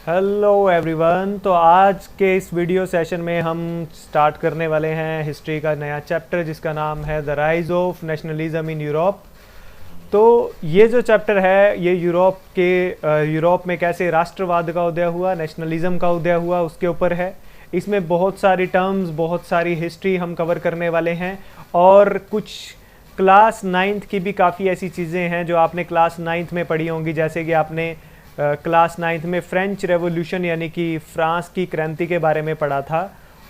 Hello everyone. तो आज के इस वीडियो सेशन में हम स्टार्ट करने वाले हैं हिस्ट्री का नया चैप्टर जिसका नाम है the rise of nationalism in Europe. तो ये जो चैप्टर है ये यूरोप में कैसे राष्ट्रवाद का उदय हुआ, नेशनलिज्म का उदय हुआ, उसके ऊपर है। इसमें बहुत सारी टर्म्स, बहुत सारी हिस्ट्री हम कवर करने वाले हैं और कुछ क्लास 9th की भी काफ़ी ऐसी चीज़ें हैं जो आपने क्लास 9th में पढ़ी होंगी। जैसे कि आपने क्लास 9th में फ्रेंच रेवोल्यूशन यानी कि फ्रांस की क्रांति के बारे में पढ़ा था,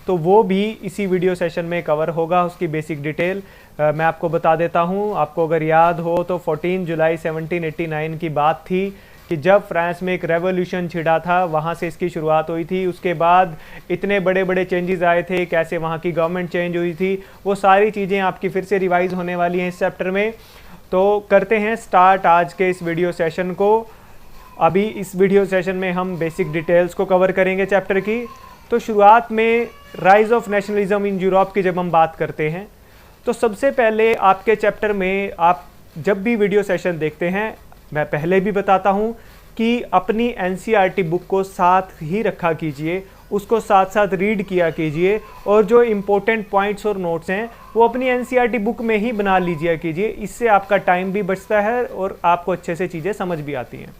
तो वो भी इसी वीडियो सेशन में कवर होगा। उसकी बेसिक डिटेल मैं आपको बता देता हूँ। आपको अगर याद हो तो 14 जुलाई 1789 की बात थी कि जब फ्रांस में एक रेवोल्यूशन छिड़ा था, वहाँ से इसकी शुरुआत हुई थी। उसके बाद इतने बड़े बड़े चेंजेस आए थे, कैसे वहाँ की गवर्नमेंट चेंज हुई थी, वो सारी चीज़ें आपकी फिर से रिवाइज होने वाली हैं इस चैप्टर में। तो करते हैं स्टार्ट आज के इस वीडियो सेशन को। अभी इस वीडियो सेशन में हम बेसिक डिटेल्स को कवर करेंगे चैप्टर की। तो शुरुआत में rise of nationalism in Europe की जब हम बात करते हैं तो सबसे पहले आपके चैप्टर में आप जब भी वीडियो सेशन देखते हैं, मैं पहले भी बताता हूं कि अपनी एनसीईआरटी बुक को साथ ही रखा कीजिए, उसको साथ साथ रीड किया कीजिए और जो इम्पोर्टेंट पॉइंट्स और नोट्स हैं वो अपनी एनसीईआरटी बुक में ही बना लीजिए कीजिए। इससे आपका टाइम भी बचता है और आपको अच्छे से चीज़ें समझ भी आती हैं।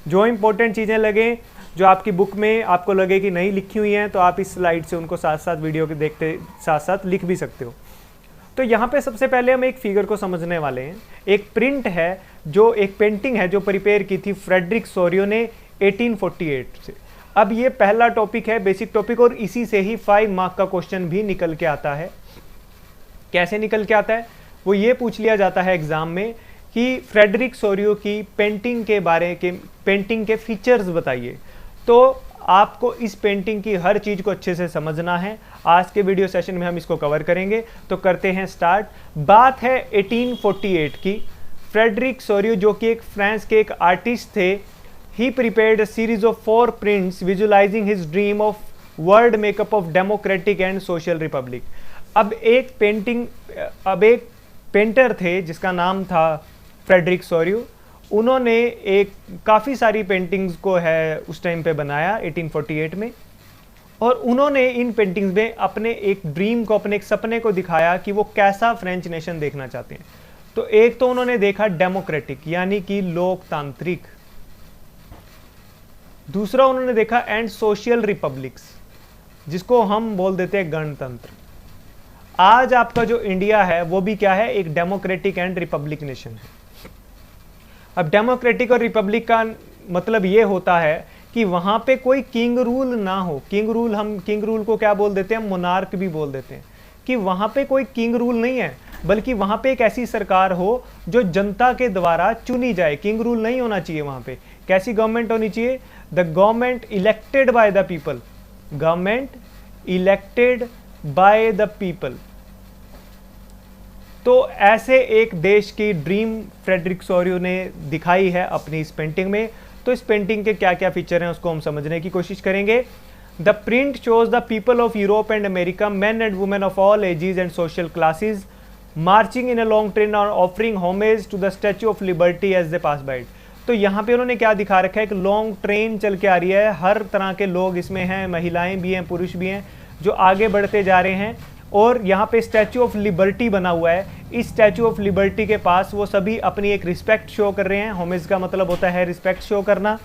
जो इंपॉर्टेंट चीज़ें लगे, जो आपकी बुक में आपको लगे कि नहीं लिखी हुई हैं, तो आप इस स्लाइड से उनको साथ साथ वीडियो के देखते साथ साथ लिख भी सकते हो। तो यहाँ पे सबसे पहले हम एक फिगर को समझने वाले हैं। एक प्रिंट है, जो एक पेंटिंग है जो प्रिपेयर की थी फ्रेडरिक सोरियो ने 1848 से। अब ये पहला टॉपिक है, बेसिक टॉपिक, और इसी से ही 5 मार्क का क्वेश्चन भी निकल के आता है। कैसे निकल के आता है वो ये पूछ लिया जाता है एग्जाम में कि फ्रेडरिक सोरियो की पेंटिंग के फीचर्स बताइए। तो आपको इस पेंटिंग की हर चीज़ को अच्छे से समझना है। आज के वीडियो सेशन में हम इसको कवर करेंगे। तो करते हैं स्टार्ट। बात है 1848 की। फ्रेडरिक सोरियो जो कि एक फ्रांस के एक आर्टिस्ट थे, he prepared a series of 4 prints visualising his dream of world makeup of democratic and social republic. अब एक पेंटर थे जिसका नाम था फ्रेडरिक सोरियो। उन्होंने एक काफ़ी सारी पेंटिंग्स को है उस टाइम पे बनाया 1848 में, और उन्होंने इन पेंटिंग्स में अपने एक ड्रीम को, अपने एक सपने को दिखाया कि वो कैसा फ्रेंच नेशन देखना चाहते हैं। तो एक तो उन्होंने देखा डेमोक्रेटिक यानी कि लोकतांत्रिक, दूसरा उन्होंने देखा एंड सोशल रिपब्लिक्स जिसको हम बोल देते हैं गणतंत्र। आज आपका जो इंडिया है वो भी क्या है, एक डेमोक्रेटिक एंड रिपब्लिक नेशन है। अब डेमोक्रेटिक और रिपब्लिक का मतलब ये होता है कि वहां पे कोई किंग रूल ना हो। हम किंग रूल को क्या बोल देते हैं, मोनार्क भी बोल देते हैं, कि वहां पे कोई किंग रूल नहीं है, बल्कि वहां पे एक ऐसी सरकार हो जो जनता के द्वारा चुनी जाए। किंग रूल नहीं होना चाहिए वहां पे। कैसी गवर्नमेंट होनी चाहिए, the government elected by the people. Government elected by the people. तो ऐसे एक देश की ड्रीम फ्रेडरिक सोरियो ने दिखाई है अपनी इस पेंटिंग में। तो इस पेंटिंग के क्या क्या फीचर हैं उसको हम समझने की कोशिश करेंगे। The print shows the people of Europe and America, man and women of all ages and social classes, marching in a long train और offering homage to the Statue of Liberty as they pass by it. तो यहाँ पे उन्होंने क्या दिखा रखा है, एक लॉन्ग ट्रेन चल के आ रही है, हर तरह के लोग इसमें हैं, महिलाएं भी हैं, पुरुष भी हैं, जो आगे बढ़ते जा रहे हैं। और यहाँ पे स्टैचू ऑफ लिबर्टी बना हुआ है। इस स्टैचू ऑफ लिबर्टी के पास वो सभी अपनी एक रिस्पेक्ट शो कर रहे हैं। होमेज का मतलब होता है रिस्पेक्ट शो करना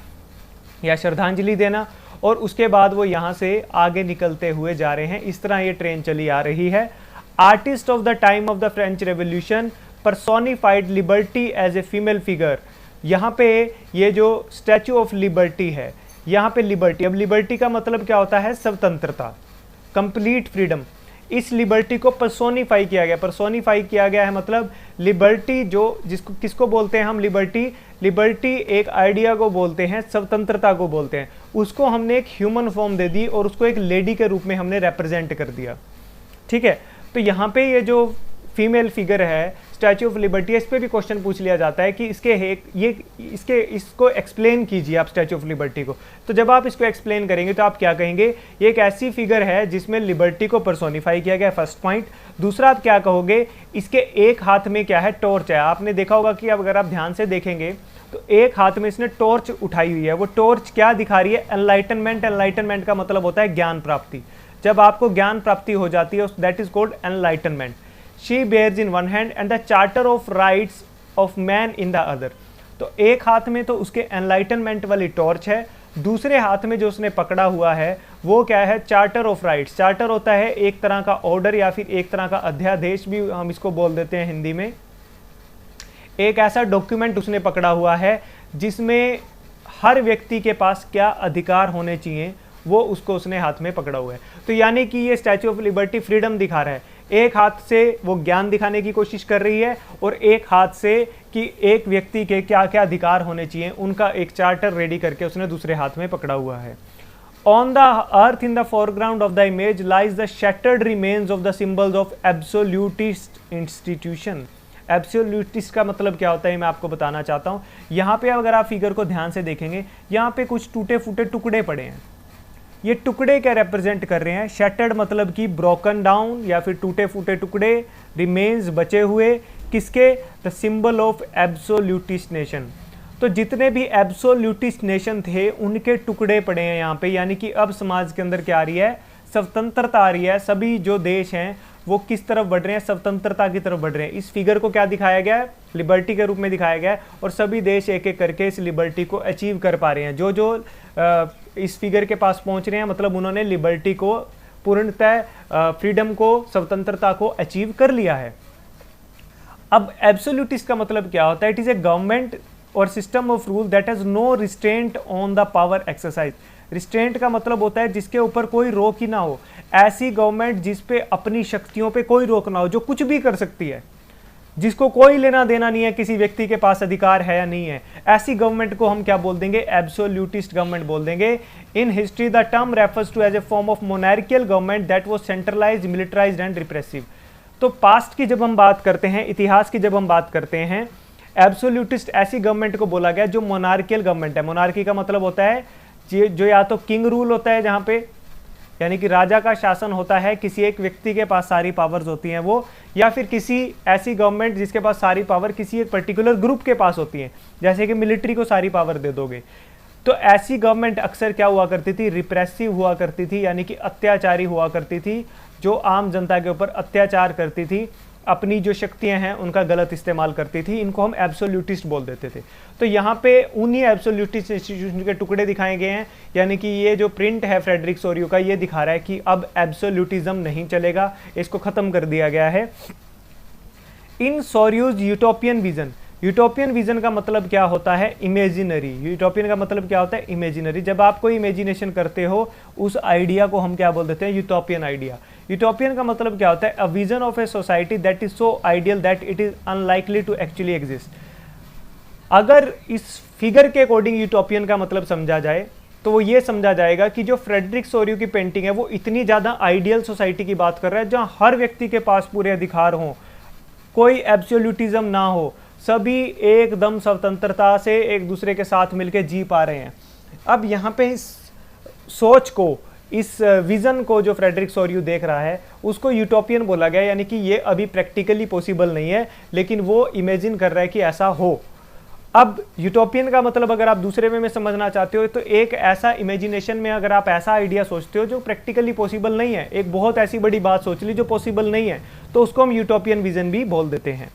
या श्रद्धांजलि देना। और उसके बाद वो यहाँ से आगे निकलते हुए जा रहे हैं। इस तरह ये ट्रेन चली आ रही है। Artist of the time of the French revolution personified liberty as a female figure. यहाँ पे ये जो स्टैचू ऑफ लिबर्टी है, यहाँ पे लिबर्टी, अब लिबर्टी का मतलब क्या होता है, स्वतंत्रता, कंप्लीट फ्रीडम। इस लिबर्टी को पर्सोनिफाई किया गया। पर्सोनिफाई किया गया है मतलब लिबर्टी जिसको किसको बोलते हैं हम, लिबर्टी एक आइडिया को बोलते हैं, स्वतंत्रता को बोलते हैं। उसको हमने एक ह्यूमन फॉर्म दे दी और उसको एक लेडी के रूप में हमने रिप्रेजेंट कर दिया। ठीक है। तो यहाँ पे ये जो फीमेल फिगर है स्टैचू ऑफ लिबर्टी, इस पर भी क्वेश्चन पूछ लिया जाता है कि इसको एक्सप्लेन कीजिए आप स्टैचू ऑफ लिबर्टी को। तो जब आप इसको एक्सप्लेन करेंगे तो आप क्या कहेंगे, ये एक ऐसी फिगर है जिसमें लिबर्टी को पर्सोनिफाई किया गया, फर्स्ट पॉइंट। दूसरा आप क्या कहोगे, इसके एक हाथ में क्या है, टॉर्च है। आपने देखा होगा कि अब अगर आप ध्यान से देखेंगे तो एक हाथ में इसने टॉर्च उठाई हुई है। वो टॉर्च क्या दिखा रही है? एनलाइटनमेंट। एनलाइटनमेंट का मतलब होता है ज्ञान प्राप्ति। जब आपको ज्ञान प्राप्ति हो जाती है that is called enlightenment. She bears in one hand and the charter of rights of man in the other. तो एक हाथ में तो उसके एनलाइटनमेंट वाली टॉर्च है, दूसरे हाथ में जो उसने पकड़ा हुआ है वो क्या है? Charter of rights. चार्टर होता है एक तरह का ऑर्डर या फिर एक तरह का अध्यादेश भी हम इसको बोल देते हैं हिंदी में। एक ऐसा डॉक्यूमेंट उसने पकड़ा हुआ है जिसमें हर व्यक्ति के पास क्या अधिकार होने चाहिए वो उसको उसने हाथ में पकड़ा हुआ है। तो यानी कि ये स्टैच्यू ऑफ लिबर्टी फ्रीडम दिखा रहा है। एक हाथ से वो ज्ञान दिखाने की कोशिश कर रही है और एक हाथ से कि एक व्यक्ति के क्या क्या अधिकार होने चाहिए उनका एक चार्टर रेडी करके उसने दूसरे हाथ में पकड़ा हुआ है। On the earth in the foreground of the image lies the shattered remains of the symbols of absolutist institution. Absolutist का मतलब क्या होता है मैं आपको बताना चाहता हूँ। यहाँ पे अगर आप फिगर को ध्यान से देखेंगे, यहाँ पे कुछ टूटे फूटे टुकड़े पड़े हैं। ये टुकड़े क्या रिप्रेजेंट कर रहे हैं? शैटर्ड मतलब कि ब्रोकन डाउन या फिर टूटे फूटे टुकड़े, रिमेन्स बचे हुए, किसके? The symbol of absolutist nation. तो जितने भी एब्सोल्यूटिस्ट नेशन थे उनके टुकड़े पड़े हैं यहाँ पे। यानी कि अब समाज के अंदर क्या आ रही है? स्वतंत्रता आ रही है। सभी जो देश हैं वो किस तरफ बढ़ रहे हैं? स्वतंत्रता की तरफ बढ़ रहे हैं। इस फिगर को क्या दिखाया गया है? लिबर्टी के रूप में दिखाया गया है और सभी देश एक एक करके इस लिबर्टी को अचीव कर पा रहे हैं। जो जो इस फिगर के पास पहुंच रहे हैं मतलब उन्होंने लिबर्टी को पूर्णतः फ्रीडम को, स्वतंत्रता को अचीव कर लिया है। अब एब्सोल्यूटिस्ट का मतलब क्या होता है? It is a government or system of rule that has no restraint on the power exercise. Restraint का मतलब होता है जिसके ऊपर कोई रोक ही ना हो। ऐसी गवर्नमेंट जिस पे अपनी शक्तियों पे कोई रोक ना हो, जो कुछ भी कर सकती है, जिसको कोई लेना देना नहीं है किसी व्यक्ति के पास अधिकार है या नहीं है, ऐसी गवर्नमेंट को हम क्या बोल देंगे? एब्सोल्यूटिस्ट गवर्नमेंट बोल देंगे। In history the term refers to as a form of monarchical government that was centralised, militarised and repressive. तो पास्ट की जब हम बात करते हैं, इतिहास की जब हम बात करते हैं, एब्सोल्यूटिस्ट ऐसी गवर्नमेंट को बोला गया जो मोनार्कियल गवर्नमेंट है। मोनार्की का मतलब होता है जो या तो किंग रूल होता है जहां पे यानी कि राजा का शासन होता है, किसी एक व्यक्ति के पास सारी पावर्स होती हैं वो, या फिर किसी ऐसी गवर्नमेंट जिसके पास सारी पावर किसी एक पर्टिकुलर ग्रुप के पास होती है, जैसे कि मिलिट्री को सारी पावर दे दोगे। तो ऐसी गवर्नमेंट अक्सर क्या हुआ करती थी? रिप्रेसिव हुआ करती थी, यानी कि अत्याचारी हुआ करती थी, जो आम जनता के ऊपर अत्याचार करती थी, अपनी जो शक्तियां हैं उनका गलत इस्तेमाल करती थी। इनको हम एब्सोल्यूटिस्ट बोल देते थे। तो यहाँ पे उन्हीं एब्सोल्यूटिस्ट इंस्टीट्यूशन के टुकड़े दिखाए गए हैं। यानी कि ये जो प्रिंट है फ्रेडरिक सोरियो का, ये दिखा रहा है कि अब एब्सोल्यूटिज्म नहीं चलेगा, इसको खत्म कर दिया गया है। इन सोरियोज यूटोपियन विजन, यूटोपियन विजन का मतलब क्या होता है? इमेजिनरी। यूटोपियन का मतलब क्या होता है? इमेजिनरी। जब आप कोई इमेजिनेशन करते हो उस आइडिया को हम क्या बोल देते हैं? Utopian idea. यूटोपियन का मतलब क्या होता है? A vision of a society that is so ideal that it is unlikely to actually exist. अगर इस फिगर के अकॉर्डिंग यूटोपियन का मतलब समझा जाए तो वो ये समझा जाएगा कि जो फ्रेडरिक सोरियो की पेंटिंग है वो इतनी ज़्यादा आइडियल सोसाइटी की बात कर रहा है जहाँ हर व्यक्ति के पास पूरे अधिकार हों, कोई एब्सोल्यूटिज्म ना हो, सभी एकदम स्वतंत्रता से एक दूसरे के साथ मिलकर जी पा रहे हैं। अब यहाँ पे इस सोच को, इस विजन को जो फ्रेडरिक सोरियो देख रहा है उसको यूटोपियन बोला गया। यानी कि ये अभी प्रैक्टिकली पॉसिबल नहीं है, लेकिन वो इमेजिन कर रहा है कि ऐसा हो। अब यूटोपियन का मतलब अगर आप दूसरे वे में समझना चाहते हो तो एक ऐसा इमेजिनेशन में अगर आप ऐसा आइडिया सोचते हो जो प्रैक्टिकली पॉसिबल नहीं है, एक बहुत ऐसी बड़ी बात सोच ली जो पॉसिबल नहीं है, तो उसको हम यूटोपियन विजन भी बोल देते हैं।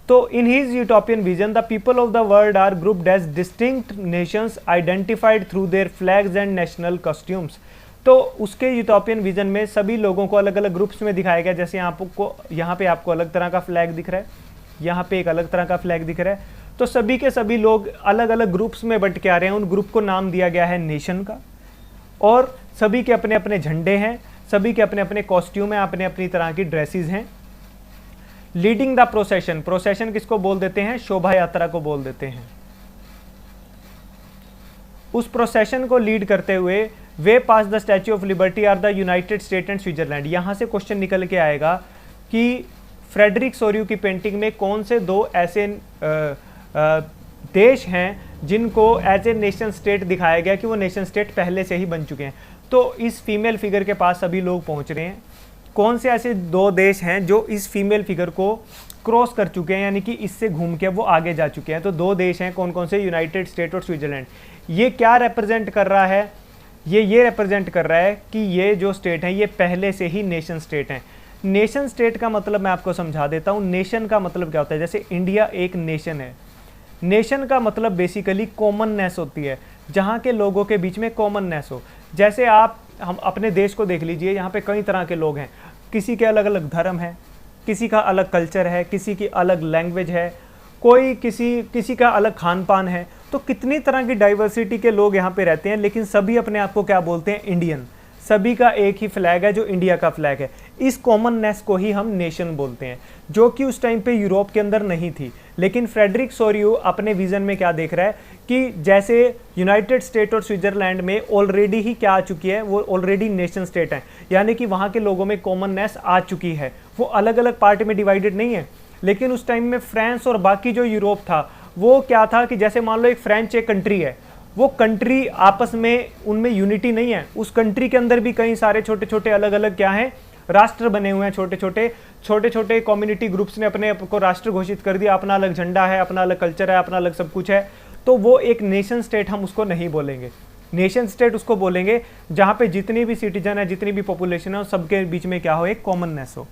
तो in his utopian vision the people of the world are grouped as distinct nations identified through their flags and national costumes. तो उसके यूटोपियन विजन में सभी लोगों को अलग अलग ग्रुप्स में दिखाया गया। जैसे आपको यहाँ पे आपको अलग तरह का फ्लैग दिख रहा है, यहाँ पे एक अलग तरह का फ्लैग दिख रहा है। तो सभी के सभी लोग अलग अलग ग्रुप्स में बंट के आ रहे हैं। उन ग्रुप को नाम दिया गया है नेशन का, और सभी के अपने अपने झंडे हैं, सभी के अपने अपने कॉस्ट्यूम हैं, अपने अपनी तरह की ड्रेसेस हैं। लीडिंग द प्रोसेशन, प्रोसेशन किसको बोल देते हैं? शोभा यात्रा को बोल देते हैं। उस प्रोसेशन को लीड करते हुए वे pass the Statue of Liberty are the United State and Switzerland. यहां से क्वेश्चन निकल के आएगा कि फ्रेडरिक सोरियो की पेंटिंग में कौन से दो ऐसे देश हैं जिनको एज ए नेशन स्टेट दिखाया गया कि वो नेशन स्टेट पहले से ही बन चुके हैं। तो इस फीमेल फिगर के पास सभी लोग पहुंच रहे हैं। कौन से ऐसे दो देश हैं जो इस फीमेल फिगर को क्रॉस कर चुके हैं, यानी कि इससे घूम के वो आगे जा चुके हैं। तो दो देश हैं, कौन कौन से? यूनाइटेड स्टेट और स्विट्जरलैंड। ये क्या रिप्रेजेंट कर रहा है? ये रिप्रेजेंट कर रहा है कि ये जो स्टेट हैं ये पहले से ही नेशन स्टेट हैं। नेशन स्टेट का मतलब मैं आपको समझा देता हूँ। नेशन का मतलब क्या होता है? जैसे इंडिया एक नेशन है। नेशन का मतलब बेसिकली कॉमननेस होती है, जहाँ के लोगों के बीच में कॉमननेस हो। जैसे हम अपने देश को देख लीजिए, यहाँ पे कई तरह के लोग हैं, किसी के अलग अलग धर्म है, किसी का अलग कल्चर है, किसी की अलग लैंग्वेज है, कोई किसी का अलग खान पान है। तो कितनी तरह की डाइवर्सिटी के लोग यहाँ पे रहते हैं, लेकिन सभी अपने आप को क्या बोलते हैं? इंडियन। सभी का एक ही फ्लैग है जो इंडिया का फ्लैग है। इस कॉमननेस को ही हम नेशन बोलते हैं, जो कि उस टाइम पे यूरोप के अंदर नहीं थी। लेकिन फ्रेडरिक सोरियो अपने विजन में क्या देख रहा है कि जैसे यूनाइटेड स्टेट और स्विट्जरलैंड में ऑलरेडी ही क्या आ चुकी है, वो ऑलरेडी नेशन स्टेट है, यानी कि वहाँ के लोगों में कॉमननेस आ चुकी है। वो अलग अलग पार्ट में डिवाइडेड नहीं है। लेकिन उस टाइम में फ्रांस और बाकी जो यूरोप था, वो क्या था कि जैसे मान लो एक फ्रेंच एक कंट्री है, वो कंट्री आपस में उनमें यूनिटी नहीं है। उस कंट्री के अंदर भी कई सारे छोटे छोटे अलग अलग क्या हैं? राष्ट्र बने हुए हैं। छोटे छोटे कम्युनिटी ग्रुप्स ने अपने को राष्ट्र घोषित कर दिया। अपना अलग झंडा है, अपना अलग कल्चर है, अपना अलग सब कुछ है। तो वो एक नेशन स्टेट हम उसको नहीं बोलेंगे। नेशन स्टेट उसको बोलेंगे जहाँ पे जितनी भी सिटीजन है, जितनी भी पॉपुलेशन है, सबके बीच में क्या हो? एक कॉमननेस हो।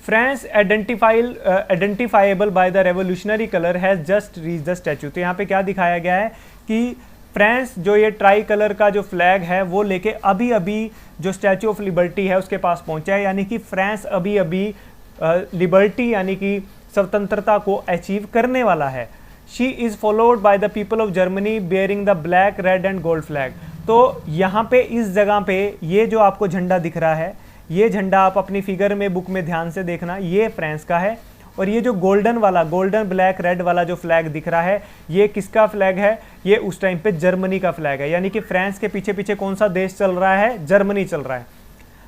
France identifiable by the revolutionary colour has just reach the statue. तो यहाँ पे क्या दिखाया गया है कि फ्रांस जो ये ट्राई कलर का जो फ्लैग है वो लेके अभी अभी जो स्टैचू ऑफ लिबर्टी है उसके पास पहुंचा है। यानी कि फ्रांस अभी अभी लिबर्टी यानी कि स्वतंत्रता को अचीव करने वाला है। She is followed by the people of Germany bearing the black, red and gold flag. तो यहाँ पे इस जगह पे ये जो आपको झंडा दिख रहा है, ये झंडा आप अपनी फिगर में बुक में ध्यान से देखना, ये फ्रांस का है। और ये जो गोल्डन ब्लैक रेड वाला जो फ्लैग दिख रहा है, ये किसका फ्लैग है? ये उस टाइम पे जर्मनी का फ्लैग है। यानी कि फ्रांस के पीछे पीछे कौन सा देश चल रहा है? जर्मनी चल रहा है।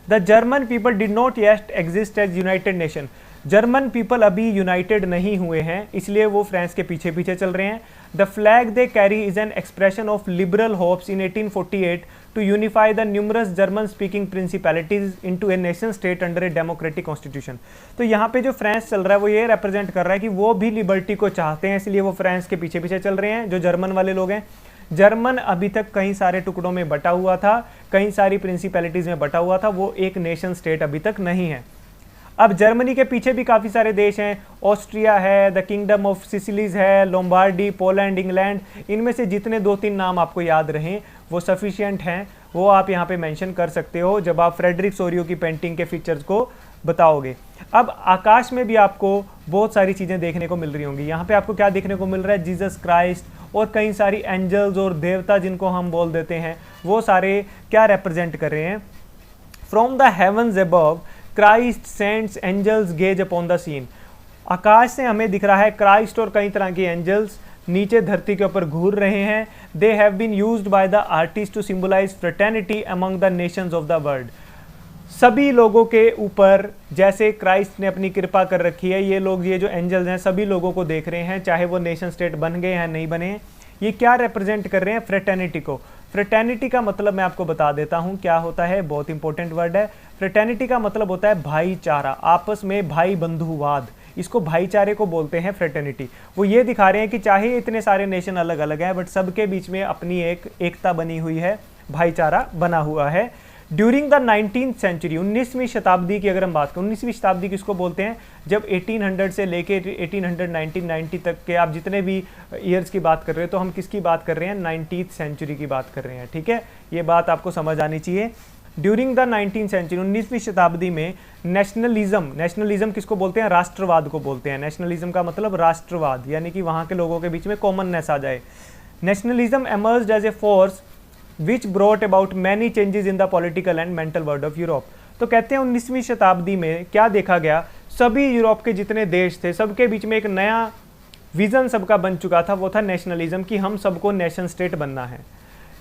The German people did not yet exist as united nation. German people अभी यूनाइटेड नहीं हुए हैं, इसलिए वो फ्रांस के पीछे पीछे चल रहे हैं। The flag they carry is an expression of liberal hopes in 1848 to unify the numerous German speaking principalities into a nation state under a democratic constitution। तो यहाँ पे जो फ्रांस चल रहा है वो ये रिप्रेजेंट कर रहा है कि वो भी लिबर्टी को चाहते हैं, इसलिए वो फ्रांस के पीछे पीछे चल रहे हैं। जो जर्मन वाले लोग हैं, जर्मन अभी तक कई सारे टुकड़ों में बटा हुआ था, कई सारी प्रिंसिपैलिटीज में बटा हुआ था, वो एक नेशन स्टेट अभी तक नहीं है। अब जर्मनी के पीछे भी काफ़ी सारे देश हैं। ऑस्ट्रिया है, द किंगडम ऑफ सिसिलीज है, लोम्बार्डी, पोलैंड, इंग्लैंड। इनमें से जितने 2-3 नाम आपको याद रहें वो सफिशिएंट हैं, वो आप यहाँ पे मेंशन कर सकते हो जब आप फ्रेडरिक सोरियो की पेंटिंग के फीचर्स को बताओगे। अब आकाश में भी आपको बहुत सारी चीज़ें देखने को मिल रही होंगी। यहाँ पे आपको क्या देखने को मिल रहा है? जीसस क्राइस्ट और कई सारी एंजल्स और देवता जिनको हम बोल देते हैं, वो सारे क्या रिप्रेजेंट कर रहे हैं? From the heavens above Christ, saints, angels gaze upon the scene. आकाश से हमें दिख रहा है क्राइस्ट और कई तरह के एंजल्स नीचे धरती के ऊपर घूर रहे हैं। They have been used by the artist to symbolise fraternity among the nations of the world. सभी लोगों के ऊपर जैसे क्राइस्ट ने अपनी कृपा कर रखी है, ये लोग, ये जो एंजल्स हैं, सभी लोगों को देख रहे हैं, चाहे वो नेशन स्टेट बन गए हैं नहीं बने। ये क्या रिप्रेजेंट कर रहे हैं? फ्रेटर्निटी को। फ्रेटर्निटी का मतलब मैं आपको बता देता हूँ क्या होता है, बहुत इंपॉर्टेंट वर्ड है। फ्रेटर्निटी का मतलब होता है भाईचारा, आपस में भाई बंधुवाद, इसको भाईचारे को बोलते हैं फ्रेटर्निटी। वो ये दिखा रहे हैं कि चाहे इतने सारे नेशन अलग अलग हैं, बट सबके बीच में अपनी एक एकता बनी हुई है, भाईचारा बना हुआ है। ड्यूरिंग द 19th सेंचुरी, 19वीं शताब्दी की अगर हम बात करें, 19वीं शताब्दी किसको बोलते हैं? जब 1800 से लेके 1800 1990 तक के आप जितने भी ईयर्स की बात कर रहे हो, तो हम किसकी बात कर रहे हैं? 19th सेंचुरी की बात कर रहे हैं। ठीक है, ये बात आपको समझ आनी चाहिए। ड्यूरिंग द 19th सेंचुरी, 19वीं शताब्दी में नेशनलिज्म किसको बोलते हैं? राष्ट्रवाद को बोलते हैं। नेशनलिज्म का मतलब राष्ट्रवाद, यानी कि वहाँ के लोगों के बीच में कॉमननेस आ जाए। Nationalism emerged as a force which brought about many changes in the political and mental world of Europe. तो कहते हैं 19वीं शताब्दी में क्या देखा गया? सभी यूरोप के जितने देश थे, सबके बीच में एक नया विजन सबका बन चुका था, वो था नेशनलिज्म, कि हम सबको नेशन स्टेट बनना है,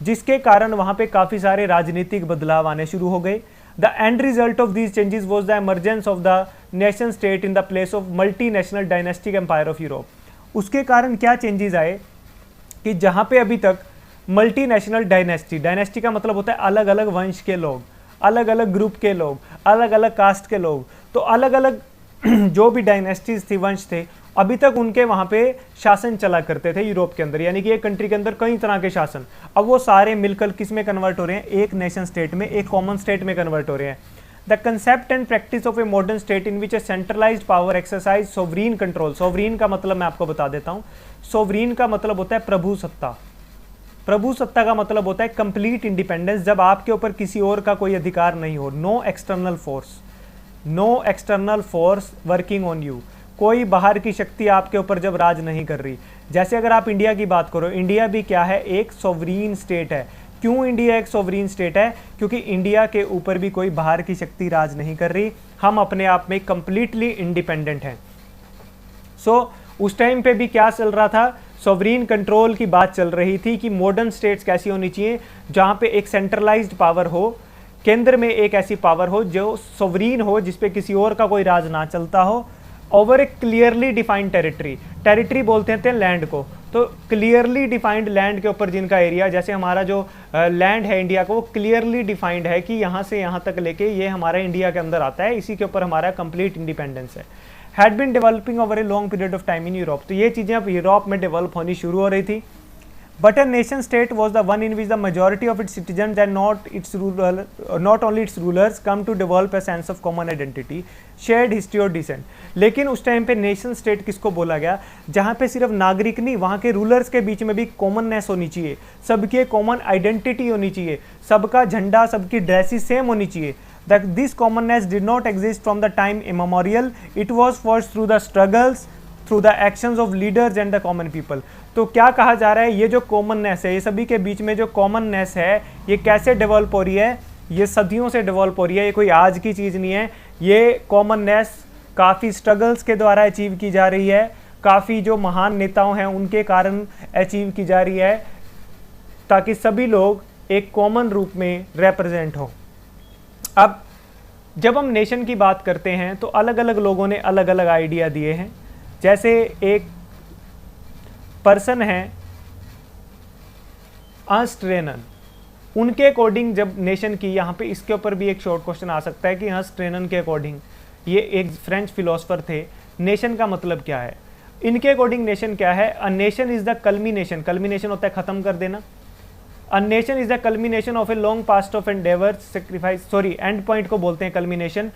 जिसके कारण वहाँ पे काफ़ी सारे राजनीतिक बदलाव आने शुरू हो गए। The end result of these changes was the emergence of the nation state in the place of multi national dynastic empire of Europe. उसके कारण क्या चेंजेस आए कि जहाँ पे अभी तक मल्टी नेशनल डायनेस्टी का मतलब होता है अलग अलग वंश के लोग, अलग अलग ग्रुप के लोग, अलग अलग कास्ट के लोग, तो अलग अलग जो भी डायनेस्टीज थी, वंश थे, अभी तक उनके वहाँ पे शासन चला करते थे यूरोप के अंदर, यानी कि एक कंट्री के अंदर कई तरह के शासन, अब वो सारे मिलकर किस में कन्वर्ट हो रहे हैं, एक नेशन स्टेट में, एक कॉमन स्टेट में कन्वर्ट हो रहे हैं। The concept and practice of a modern state in which A centralised power exercise sovereign control. Sovereign का मतलब मैं आपको बता देता हूँ, सोवरीन का मतलब होता है प्रभु सत्ता। प्रभु सत्ता का मतलब होता है कंप्लीट इंडिपेंडेंस, जब आपके ऊपर किसी और का कोई अधिकार नहीं हो, no external force, no external force working on you, कोई बाहर की शक्ति आपके ऊपर जब राज नहीं कर रही। जैसे अगर आप इंडिया की बात करो, इंडिया भी क्या है, एक सोवरीन स्टेट है। क्यों इंडिया एक सोवरीन स्टेट है? क्योंकि इंडिया के ऊपर भी कोई बाहर की शक्ति राज नहीं कर रही, हम अपने आप में कंप्लीटली इंडिपेंडेंट हैं। उस टाइम पे भी क्या चल रहा था, सोवरीन कंट्रोल की बात चल रही थी कि मॉडर्न स्टेट्स कैसी होनी चाहिए, जहां पे एक सेंट्रलाइज्ड पावर हो, केंद्र में एक ऐसी पावर हो जो सोवरीन हो, जिसपे किसी और का कोई राज ना चलता हो, ओवर ए क्लियरली डिफाइंड टेरिटरी। टेरिटरी बोलते हैं लैंड को, तो क्लियरली डिफाइंड लैंड के ऊपर जिनका एरिया, जैसे हमारा जो लैंड है इंडिया का, वो क्लियरली डिफाइंड है कि यहाँ से यहाँ तक लेके ये हमारा इंडिया के अंदर आता है, इसी के ऊपर हमारा कंप्लीट इंडिपेंडेंस है। Had been developing over a long period of time in Europe, तो ये चीज़ें अब यूरोप में डेवलप होनी शुरू हो रही थी। But a nation state was the one in which the majority of its citizens and not only its rulers come to develop a sense of common identity, shared history और descent। लेकिन उस time पे nation state किसको बोला गया, जहाँ पे सिर्फ नागरिक नहीं, वहाँ के रूलर्स के बीच में भी कॉमननेस होनी चाहिए, सबकी एक कॉमन आइडेंटिटी होनी चाहिए, सबका झंडा, सबकी ड्रेसेस सेम होनी चाहिए। That this commonness did not exist from the time immemorial, it was forced through the struggles, through the actions of leaders and the common people। तो क्या कहा जा रहा है, ये जो कॉमननेस है, ये सभी के बीच में जो कॉमननेस है, ये कैसे डेवलप हो रही है, ये सदियों से डेवलप हो रही है, ये कोई आज की चीज़ नहीं है। ये कॉमननेस काफ़ी स्ट्रगल्स के द्वारा अचीव की जा रही है, काफ़ी जो महान नेताओं हैं उनके कारण अचीव की जा रही है, ताकि सभी लोग एक कॉमन रूप में रिप्रेजेंट हो। अब जब हम नेशन की बात करते हैं तो अलग अलग लोगों ने अलग अलग आइडिया दिए हैं। जैसे एक पर्सन है अस्ट्रेनन, उनके अकॉर्डिंग जब नेशन की, यहाँ पे इसके ऊपर भी एक शॉर्ट क्वेश्चन आ सकता है कि अस्ट्रेनन के अकॉर्डिंग, ये एक फ्रेंच फिलोसफर थे, नेशन का मतलब क्या है, इनके अकॉर्डिंग नेशन क्या है, a nation is the culmination, culmination होता है खत्म कर देना, a nation is the culmination of a long past of Endeavour sacrifice, sorry and point को बोलते हैं कल्मिनेशन।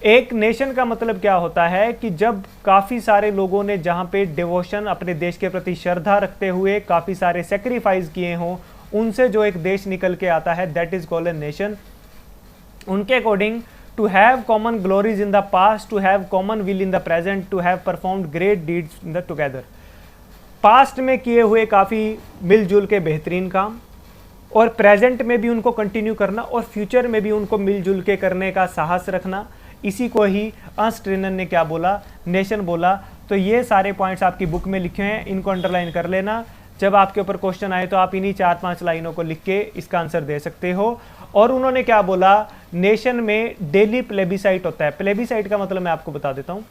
एक नेशन का मतलब क्या होता है कि जब काफ़ी सारे लोगों ने जहाँ पे डिवोशन, अपने देश के प्रति श्रद्धा रखते हुए काफ़ी सारे सेक्रीफाइस किए हों, उनसे जो एक देश निकल के आता है, that is called a nation. उनके according to have common glories in the past, to have common will in the present, to have performed great deeds in the together. Past में किए हुए काफ़ी मिलजुल के बेहतरीन काम, और प्रेजेंट में भी उनको कंटिन्यू करना, और फ्यूचर में भी उनको मिलजुल के करने का साहस रखना, इसी को ही अस्ट्रेनन ने क्या बोला, नेशन बोला। तो ये सारे पॉइंट्स आपकी बुक में लिखे हैं, इनको अंडरलाइन कर लेना। जब आपके ऊपर क्वेश्चन आए तो आप इन्हीं 4-5 लाइनों को लिख के इसका आंसर दे सकते हो। और उन्होंने क्या बोला, नेशन में डेली प्लेबिसाइट होता है। प्लेबिसाइट का मतलब मैं आपको बता देता हूँ।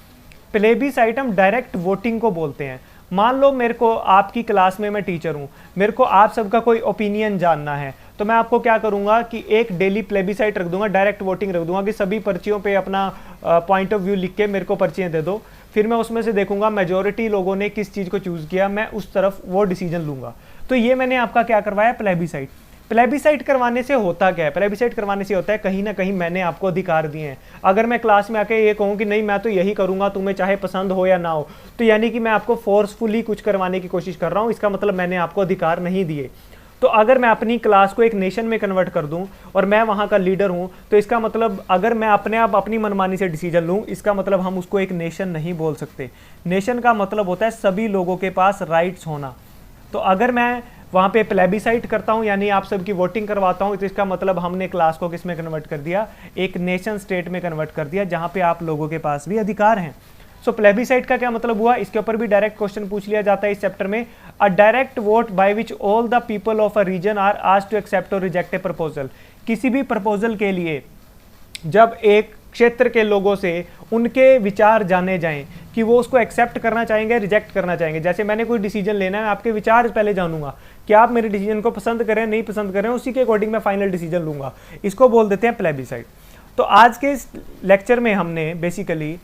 प्लेबिसाइट हम डायरेक्ट वोटिंग को बोलते हैं। मान लो मेरे को, आपकी क्लास में मैं टीचर हूँ, मेरे को आप सबका कोई ओपिनियन जानना है, तो मैं आपको क्या करूंगा कि एक डेली प्लेबिसाइट रख दूंगा, डायरेक्ट वोटिंग रख दूंगा कि सभी पर्चियों पे अपना पॉइंट ऑफ व्यू लिख के मेरे को पर्चियाँ दे दो। फिर मैं उसमें से देखूंगा मेजॉरिटी लोगों ने किस चीज़ को चूज़ किया, मैं उस तरफ वो डिसीजन लूंगा। तो ये मैंने आपका क्या करवाया, प्लेबिसाइट। प्लेबिसाइट करवाने से होता क्या है, प्लेबिसाइट करवाने से होता है कहीं ना कहीं मैंने आपको अधिकार दिए हैं। अगर मैं क्लास में आके ये कहूँ कि नहीं मैं तो यही करूँगा, तुम्हें चाहे पसंद हो या ना हो, तो यानी कि मैं आपको फोर्सफुली कुछ करवाने की कोशिश कर रहा हूँ, इसका मतलब मैंने आपको अधिकार नहीं दिए। तो अगर मैं अपनी क्लास को एक नेशन में कन्वर्ट कर दूं और मैं वहाँ का लीडर हूँ, तो इसका मतलब अगर मैं अपने आप अपनी मनमानी से डिसीजन लूँ, इसका मतलब हम उसको एक नेशन नहीं बोल सकते। नेशन का मतलब होता है सभी लोगों के पास राइट्स होना। तो अगर मैं वहाँ पे प्लेबिसाइट करता हूँ, यानी आप सबकी वोटिंग करवाता हूँ, तो इसका मतलब हमने क्लास को किस में कन्वर्ट कर दिया, एक नेशन स्टेट में कन्वर्ट कर दिया, जहाँ पे आप लोगों के पास भी अधिकार हैं। सो प्लेबिसाइट का क्या मतलब हुआ, इसके ऊपर भी डायरेक्ट क्वेश्चन पूछ लिया जाता है इस चैप्टर में। A direct vote by which all the people of a region are asked to accept और रिजेक्ट ए प्रपोजल। किसी भी प्रपोजल के लिए जब एक क्षेत्र के लोगों से उनके विचार जाने जाएं कि वो उसको एक्सेप्ट करना चाहेंगे, रिजेक्ट करना चाहेंगे। जैसे मैंने कोई डिसीजन लेना है, आपके विचार पहले जानूंगा कि आप मेरे डिसीजन को पसंद करें नहीं पसंद करें, उसी के अकॉर्डिंग मैं फाइनल डिसीजन लूंगा। इसको बोल देते हैं प्लेबिसाइट। तो आज के इस लेक्चर में हमने बेसिकली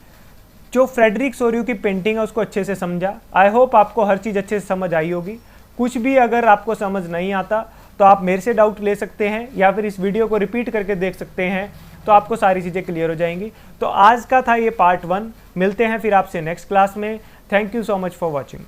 जो फ्रेडरिक सोरियो की पेंटिंग है उसको अच्छे से समझा। आई होप आपको हर चीज़ अच्छे से समझ आई होगी। कुछ भी अगर आपको समझ नहीं आता तो आप मेरे से डाउट ले सकते हैं या फिर इस वीडियो को रिपीट करके देख सकते हैं, तो आपको सारी चीज़ें क्लियर हो जाएंगी। तो आज का था ये पार्ट 1। मिलते हैं फिर आपसे नेक्स्ट क्लास में। Thank you so much for watching.